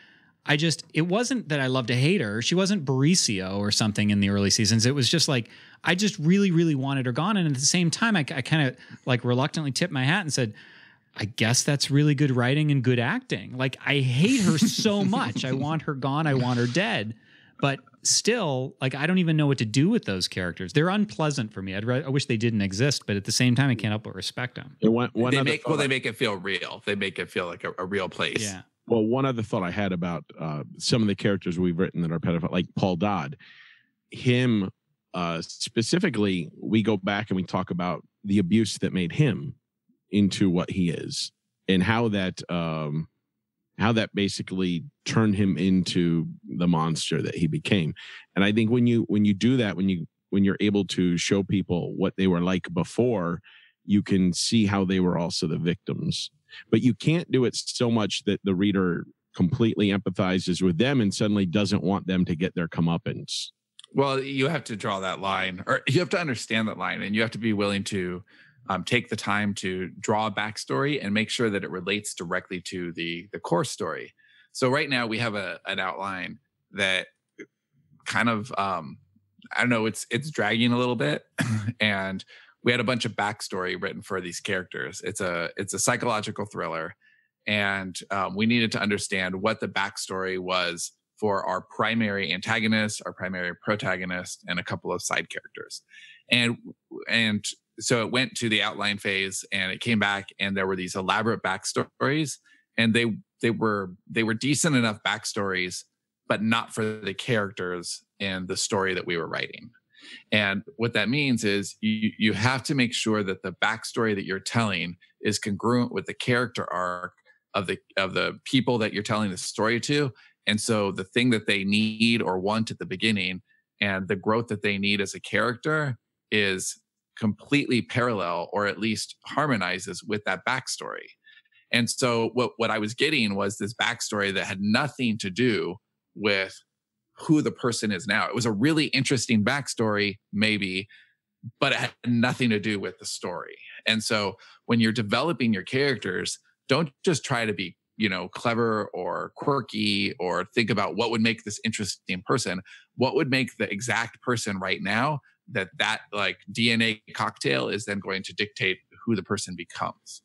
it wasn't that I loved to hate her. She wasn't Mauricio or something in the early seasons. It was just like, I just really, really wanted her gone. And at the same time, I kind of like reluctantly tipped my hat and said, I guess that's really good writing and good acting. Like, I hate her so much. I want her gone. I want her dead. But still, like, I don't even know what to do with those characters. They're unpleasant for me. I wish they didn't exist, but at the same time, I can't help but respect them. They make it feel real. They make it feel like a real place. Yeah. Well, one other thought I had about some of the characters we've written that are pedophile, like Paul Dodd, him specifically, we go back and we talk about the abuse that made him into what he is, and how that basically turned him into the monster that he became. And I think when you do that, when you're able to show people what they were like before, you can see how they were also the victims. But you can't do it so much that the reader completely empathizes with them and suddenly doesn't want them to get their comeuppance. Well, you have to draw that line, or you have to understand that line, and you have to be willing to take the time to draw a backstory and make sure that it relates directly to the core story. So right now we have an outline that kind of, I don't know, it's dragging a little bit. And we had a bunch of backstory written for these characters. It's a psychological thriller. And we needed to understand what the backstory was for our primary antagonist, our primary protagonist, and a couple of side characters. And so it went to the outline phase, and it came back, and there were these elaborate backstories, and they were decent enough backstories, but not for the characters in the story that we were writing. And what that means is you have to make sure that the backstory that you're telling is congruent with the character arc of the people that you're telling the story to. And so the thing that they need or want at the beginning and the growth that they need as a character is completely parallel, or at least harmonizes with that backstory. And so what I was getting was this backstory that had nothing to do with who the person is now. It was a really interesting backstory, maybe, but it had nothing to do with the story. And so when you're developing your characters, don't just try to be, clever or quirky or think about what would make this interesting person. What would make the exact person right now that like DNA cocktail is then going to dictate who the person becomes.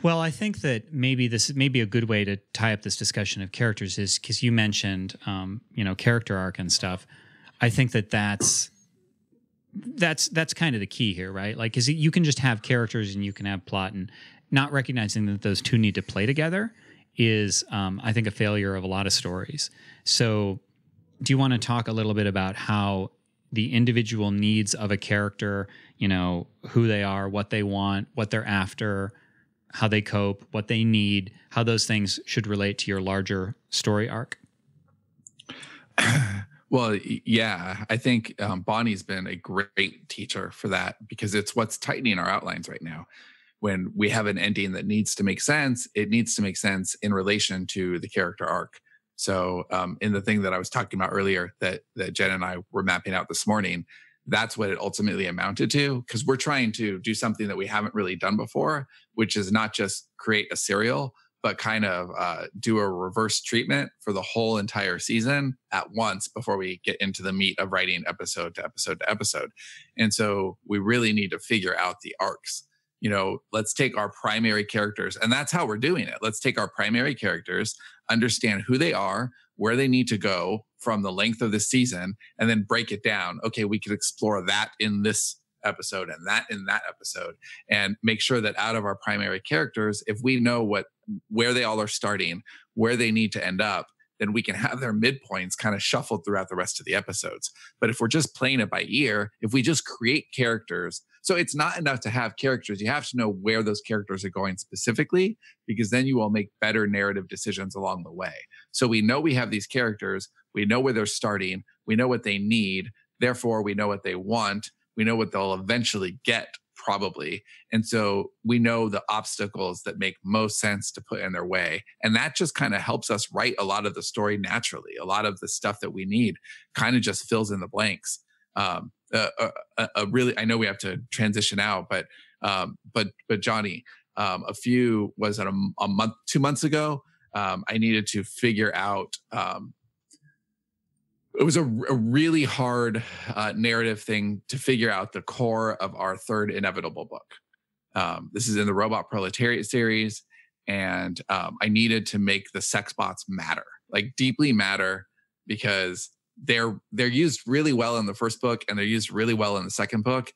Well, I think that maybe this may be a good way to tie up this discussion of characters is because you mentioned, character arc and stuff. I think that's kind of the key here, right? Like, is you can just have characters and you can have plot, and not recognizing that those two need to play together is, I think, a failure of a lot of stories. So do you want to talk a little bit about how the individual needs of a character, who they are, what they want, what they're after, how they cope, what they need, how those things should relate to your larger story arc? Well, yeah, I think Bonnie's been a great teacher for that, because it's what's tightening our outlines right now. When we have an ending that needs to make sense, it needs to make sense in relation to the character arc. So in the thing that I was talking about earlier that Jen and I were mapping out this morning, that's what it ultimately amounted to, because we're trying to do something that we haven't really done before, which is not just create a serial, but kind of do a reverse treatment for the whole entire season at once before we get into the meat of writing episode to episode to episode. And so we really need to figure out the arcs. Let's take our primary characters, and that's how we're doing it. Let's take our primary characters, understand who they are, where they need to go from the length of the season, and then break it down. Okay, we could explore that in this episode and that in that episode, and make sure that out of our primary characters, if we know where they all are starting, where they need to end up, then we can have their midpoints kind of shuffled throughout the rest of the episodes. But if we're just playing it by ear, if we just create characters, so it's not enough to have characters. You have to know where those characters are going specifically, because then you will make better narrative decisions along the way. So we know we have these characters. We know where they're starting. We know what they need. Therefore, we know what they want. We know what they'll eventually get, probably. And so we know the obstacles that make most sense to put in their way. And that just kind of helps us write a lot of the story naturally. A lot of the stuff that we need kind of just fills in the blanks. I know we have to transition out, but But Johnny, was it a month, 2 months ago? I needed to figure out. It was a really hard narrative thing to figure out the core of our third inevitable book. This is in the Robot Proletariat series, and I needed to make the sex bots matter, like deeply matter, because they're used really well in the first book and they're used really well in the second book,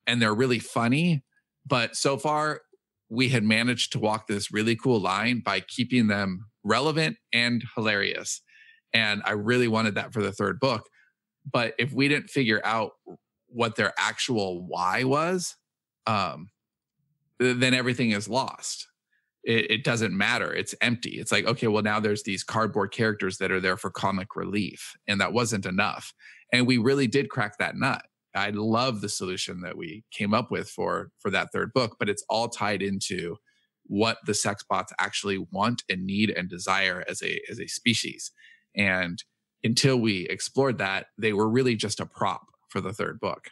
and they're really funny. But so far, we had managed to walk this really cool line by keeping them relevant and hilarious. And I really wanted that for the third book. But if we didn't figure out what their actual why was, then everything is lost. It doesn't matter. It's empty. It's like, okay, well, now there's these cardboard characters that are there for comic relief. And that wasn't enough. And we really did crack that nut. I love the solution that we came up with for that third book, but it's all tied into what the sex bots actually want and need and desire as a species. And until we explored that, they were really just a prop for the third book.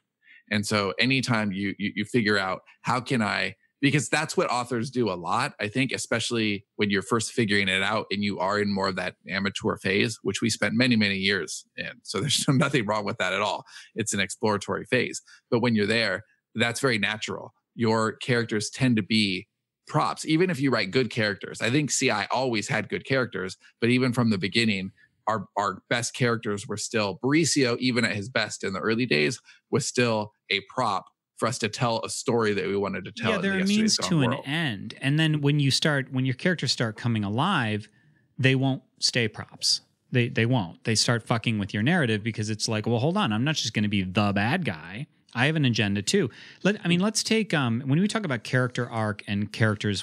And so anytime you figure out how can I, because that's what authors do a lot, I think, especially when you're first figuring it out and you are in more of that amateur phase, which we spent many, many years in. So there's nothing wrong with that at all. It's an exploratory phase. But when you're there, that's very natural. Your characters tend to be props, even if you write good characters. I think CI always had good characters, but even from the beginning, our best characters were still, Mauricio, even at his best in the early days, was still a prop for us to tell a story that we wanted to tell. Yeah, they're a means to an end. And then when your characters start coming alive, they won't stay props. They won't. They start fucking with your narrative because it's like, well, hold on, I'm not just going to be the bad guy. I have an agenda too. Let's take when we talk about character arc and character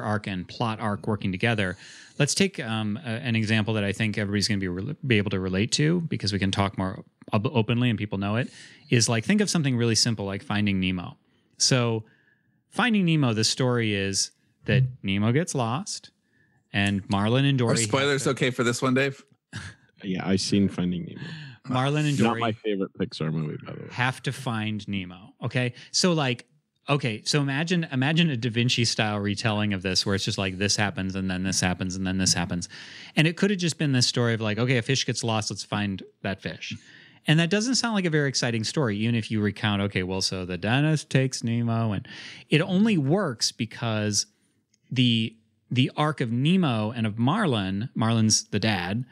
arc and plot arc working together. Let's take an example that I think everybody's going to be able to relate to, because we can talk more openly and people know it. Is like, think of something really simple like Finding Nemo. So, Finding Nemo, the story is that Nemo gets lost, and Marlin and Dory. Are spoilers okay for this one, Dave? Yeah, I've seen Finding Nemo. Marlin and Dory, not my favorite Pixar movie, by the way, have to find Nemo. Okay, so imagine a Da Vinci style retelling of this, where it's just like this happens and then this happens and then this happens, and it could have just been this story of like, okay, a fish gets lost, let's find that fish, and that doesn't sound like a very exciting story, even if you recount, okay, well, so the dentist takes Nemo, and it only works because the arc of Nemo and of Marlin's the dad.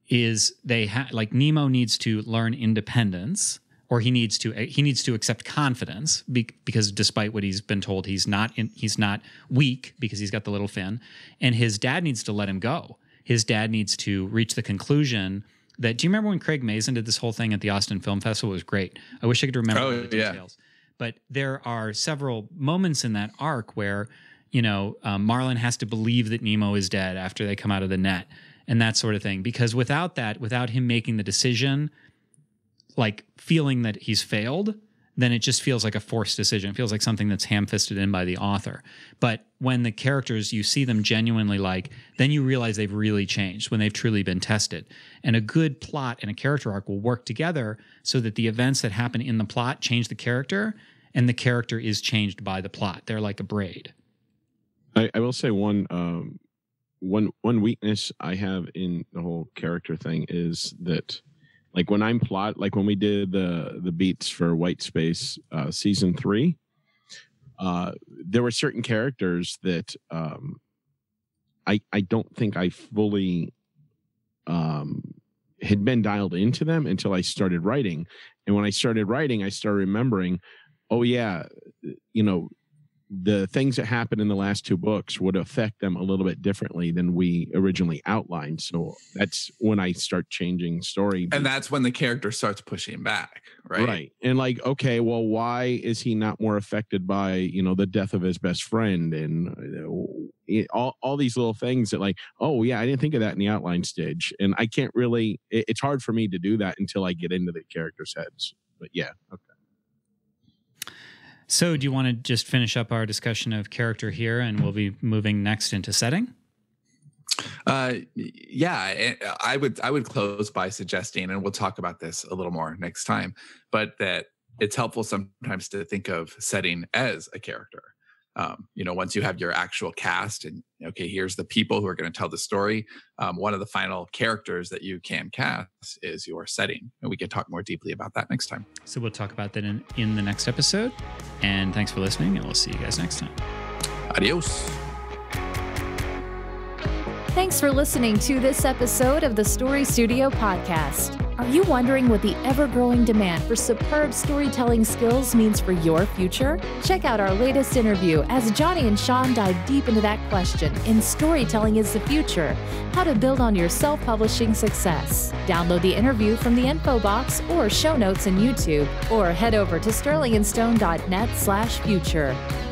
Is like Nemo needs to learn independence, or he needs to accept confidence because despite what he's been told, he's not weak because he's got the little fin, and his dad needs to let him go. His dad needs to reach the conclusion that, do you remember when Craig Mazin did this whole thing at the Austin Film Festival? It was great. I wish I could remember all the details. But there are several moments in that arc where, Marlin has to believe that Nemo is dead after they come out of the net. And that sort of thing. Because without him making the decision, like feeling that he's failed, then it just feels like a forced decision. It feels like something that's ham-fisted in by the author. But when the characters, you see them genuinely then you realize they've really changed, when they've truly been tested. And a good plot and a character arc will work together so that the events that happen in the plot change the character, and the character is changed by the plot. They're like a braid. I will say one weakness I have in the whole character thing is that, like, when when we did the beats for White Space season 3, there were certain characters that I don't think I fully had been dialed into them until I started writing. And when I started writing, I started remembering, oh yeah, the things that happened in the last 2 books would affect them a little bit differently than we originally outlined. So that's when I start changing story. And that's when the character starts pushing back, right? Right. And like, okay, well, why is he not more affected by, the death of his best friend? And all these little things that, like, oh yeah, I didn't think of that in the outline stage. And I can't really, it's hard for me to do that until I get into the characters' heads. But yeah. Okay. So do you want to just finish up our discussion of character here, and we'll be moving next into setting? Yeah, I would close by suggesting, and we'll talk about this a little more next time, but that it's helpful sometimes to think of setting as a character. Once you have your actual cast and, okay, here's the people who are going to tell the story. One of the final characters that you can cast is your setting. And we can talk more deeply about that next time. So we'll talk about that in the next episode. And thanks for listening, and we'll see you guys next time. Adios. Thanks for listening to this episode of the Story Studio Podcast. Are you wondering what the ever-growing demand for superb storytelling skills means for your future? Check out our latest interview as Johnny and Sean dive deep into that question in Storytelling is the Future, How to Build on Your Self-Publishing Success. Download the interview from the info box or show notes in YouTube, or head over to sterlingandstone.net/future.